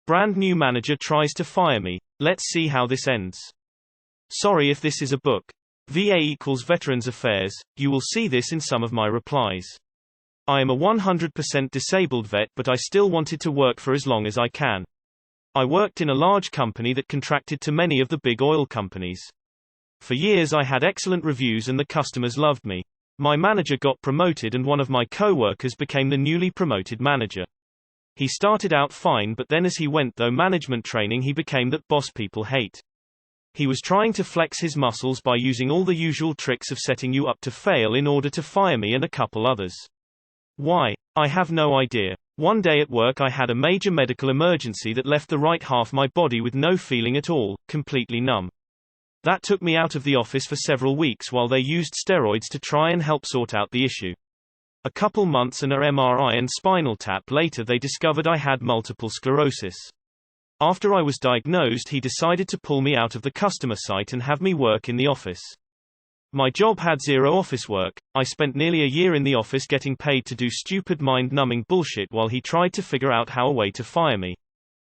Brand new manager tries to fire me. Let's see how this ends. Sorry if this is a book. VA equals Veterans Affairs. You will see this in some of my replies. I am a 100% disabled vet, but I still wanted to work for as long as I can. I worked in a large company that contracted to many of the big oil companies. For years I had excellent reviews and the customers loved me. My manager got promoted and one of my co-workers became the newly promoted manager. He started out fine, but then as he went through management training he became that boss people hate. He was trying to flex his muscles by using all the usual tricks of setting you up to fail in order to fire me and a couple others. Why? I have no idea. One day at work I had a major medical emergency that left the right half my body with no feeling at all, completely numb. That took me out of the office for several weeks while they used steroids to try and help sort out the issue. A couple months and a MRI and spinal tap later they discovered I had multiple sclerosis. After I was diagnosed he decided to pull me out of the customer site and have me work in the office. My job had zero office work. I spent nearly a year in the office getting paid to do stupid mind-numbing bullshit while he tried to figure out how a way to fire me.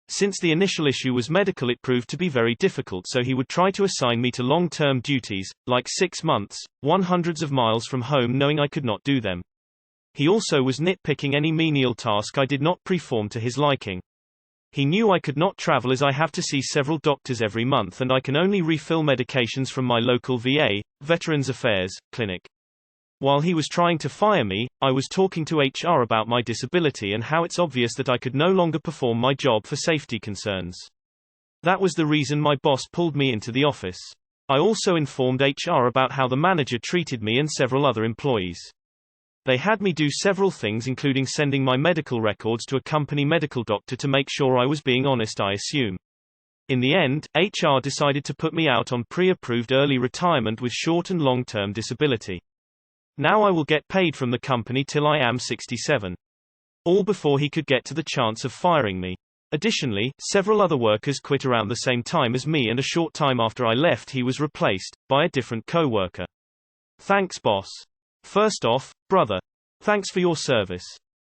Since the initial issue was medical it proved to be very difficult, so he would try to assign me to long-term duties, like 6 months, hundreds of miles from home knowing I could not do them. He also was nitpicking any menial task I did not perform to his liking. He knew I could not travel as I have to see several doctors every month and I can only refill medications from my local VA, Veterans Affairs, clinic. While he was trying to fire me, I was talking to HR about my disability and how it's obvious that I could no longer perform my job for safety concerns. That was the reason my boss pulled me into the office. I also informed HR about how the manager treated me and several other employees. They had me do several things including sending my medical records to a company medical doctor to make sure I was being honest, I assume. In the end, HR decided to put me out on pre-approved early retirement with short and long-term disability. Now I will get paid from the company till I am 67. All before he could get to the chance of firing me. Additionally, several other workers quit around the same time as me and a short time after I left he was replaced by a different co-worker. Thanks, boss. First off, brother. Thanks for your service.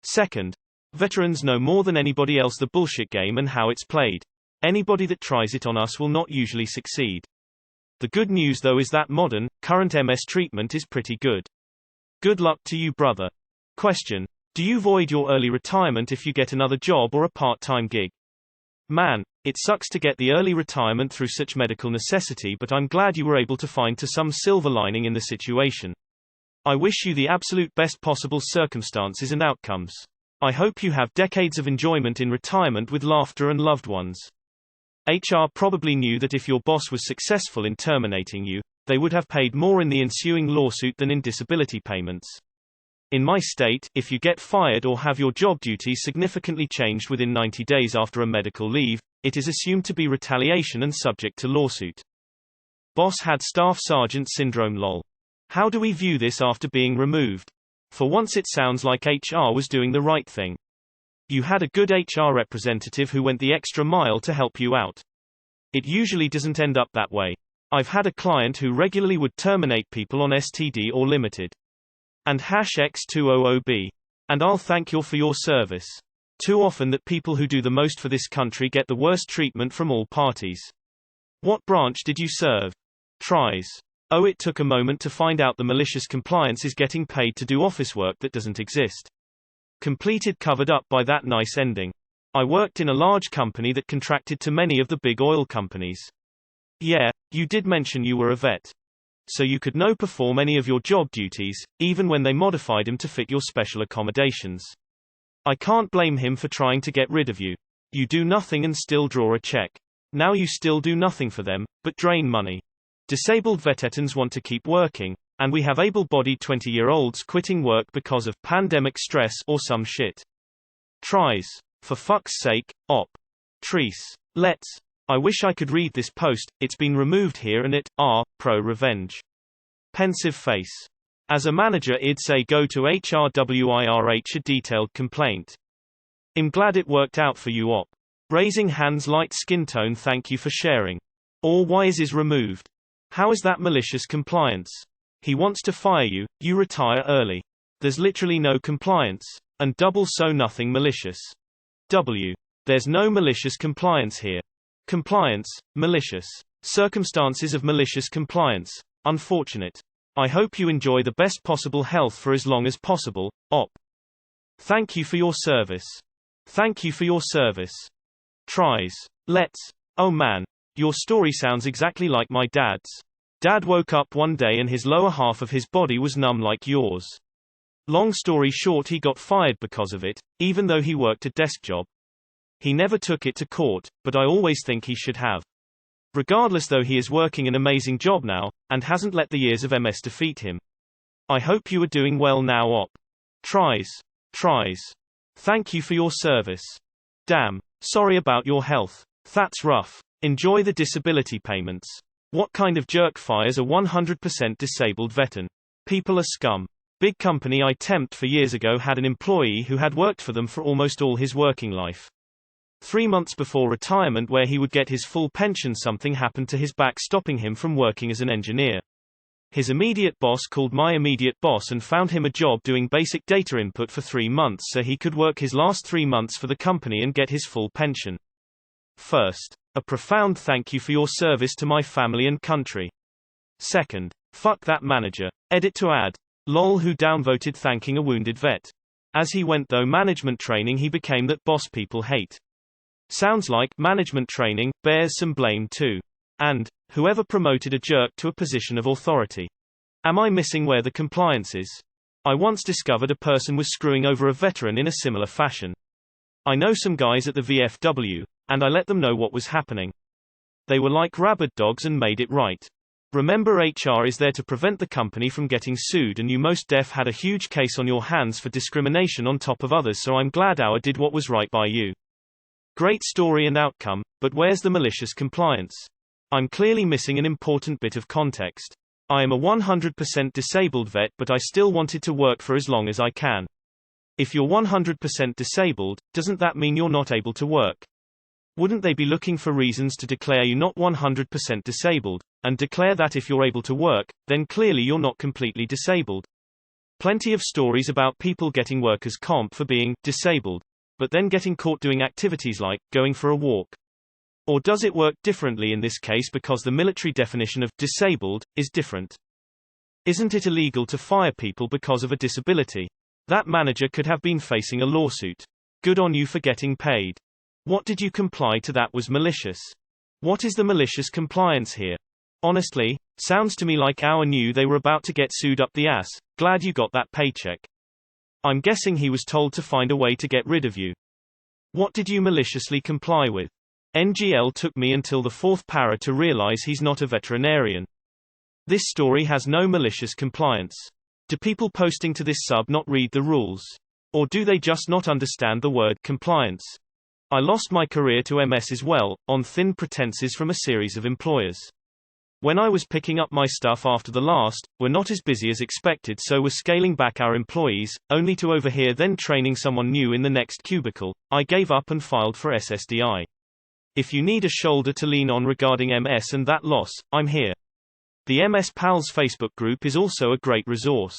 Second, veterans know more than anybody else the bullshit game and how it's played. Anybody that tries it on us will not usually succeed. The good news though is that modern, current MS treatment is pretty good. Good luck to you, brother. Question. Do you void your early retirement if you get another job or a part-time gig? Man, it sucks to get the early retirement through such medical necessity, but I'm glad you were able to find some silver lining in the situation. I wish you the absolute best possible circumstances and outcomes. I hope you have decades of enjoyment in retirement with laughter and loved ones. HR probably knew that if your boss was successful in terminating you, they would have paid more in the ensuing lawsuit than in disability payments. In my state, if you get fired or have your job duties significantly changed within 90 days after a medical leave, it is assumed to be retaliation and subject to lawsuit. Boss had staff sergeant syndrome lol. How do we view this after being removed? For once it sounds like HR was doing the right thing. You had a good HR representative who went the extra mile to help you out. It usually doesn't end up that way. I've had a client who regularly would terminate people on STD or limited. And #X200B. And I'll thank you for your service. Too often that people who do the most for this country get the worst treatment from all parties. What branch did you serve? Tries. Oh, it took a moment to find out the malicious compliance is getting paid to do office work that doesn't exist. Completed covered up by that nice ending. I worked in a large company that contracted to many of the big oil companies. Yeah, you did mention you were a vet. So you could no perform any of your job duties, even when they modified them to fit your special accommodations. I can't blame him for trying to get rid of you. You do nothing and still draw a check. Now you still do nothing for them, but drain money. Disabled veterans want to keep working, and we have able-bodied 20-year-olds quitting work because of pandemic stress or some shit. Tries. For fuck's sake, op. Trees. Let's. I wish I could read this post, it's been removed here and it, pro revenge. Pensive face. As a manager I'd say go to HRWIRH a detailed complaint. I'm glad it worked out for you op. Raising hands light skin tone thank you for sharing. Or why is removed? How is that malicious compliance? He wants to fire you, you retire early. There's literally no compliance. And double so nothing malicious. W. There's no malicious compliance here. Compliance, malicious. Circumstances of malicious compliance, unfortunate. I hope you enjoy the best possible health for as long as possible, Op. Thank you for your service. Thank you for your service. Tries. Let's. Oh man. Your story sounds exactly like my dad's. Dad woke up one day and his lower half of his body was numb like yours. Long story short, he got fired because of it, even though he worked a desk job. He never took it to court, but I always think he should have. Regardless, though, he is working an amazing job now, and hasn't let the years of MS defeat him. I hope you are doing well now, Op. Tries. Thank you for your service. Damn. Sorry about your health. That's rough. Enjoy the disability payments. What kind of jerk fires a 100% disabled veteran? People are scum. Big company I temped for years ago had an employee who had worked for them for almost all his working life. 3 months before retirement, where he would get his full pension, something happened to his back, stopping him from working as an engineer. His immediate boss called my immediate boss and found him a job doing basic data input for 3 months so he could work his last 3 months for the company and get his full pension. First, a profound thank you for your service to my family and country. Second, fuck that manager. Edit to add. Lol, who downvoted thanking a wounded vet. As he went though management training, he became that boss people hate. Sounds like management training bears some blame too. And whoever promoted a jerk to a position of authority. Am I missing where the compliance is? I once discovered a person was screwing over a veteran in a similar fashion. I know some guys at the VFW, and I let them know what was happening. They were like rabid dogs and made it right. Remember, HR is there to prevent the company from getting sued, and you most def had a huge case on your hands for discrimination on top of others, so I'm glad our did what was right by you. Great story and outcome, but where's the malicious compliance? I'm clearly missing an important bit of context. I am a 100% disabled vet, but I still wanted to work for as long as I can. If you're 100% disabled, doesn't that mean you're not able to work? Wouldn't they be looking for reasons to declare you not 100% disabled, and declare that if you're able to work, then clearly you're not completely disabled? Plenty of stories about people getting workers' comp for being disabled, but then getting caught doing activities like going for a walk. Or does it work differently in this case because the military definition of disabled is different? Isn't it illegal to fire people because of a disability? That manager could have been facing a lawsuit. Good on you for getting paid. What did you comply to that was malicious? What is the malicious compliance here? Honestly, sounds to me like our knew they were about to get sued up the ass. Glad you got that paycheck. I'm guessing he was told to find a way to get rid of you. What did you maliciously comply with? NGL took me until the 4th para to realize he's not a veterinarian. This story has no malicious compliance. Do people posting to this sub not read the rules? Or do they just not understand the word compliance? I lost my career to MS as well, on thin pretenses from a series of employers. When I was picking up my stuff after the last, we're not as busy as expected, so we're scaling back our employees, only to overhear then training someone new in the next cubicle. I gave up and filed for SSDI. If you need a shoulder to lean on regarding MS and that loss, I'm here. The MS Pals Facebook group is also a great resource.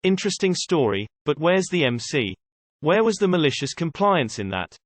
Interesting story, but where's the MC? Where was the malicious compliance in that?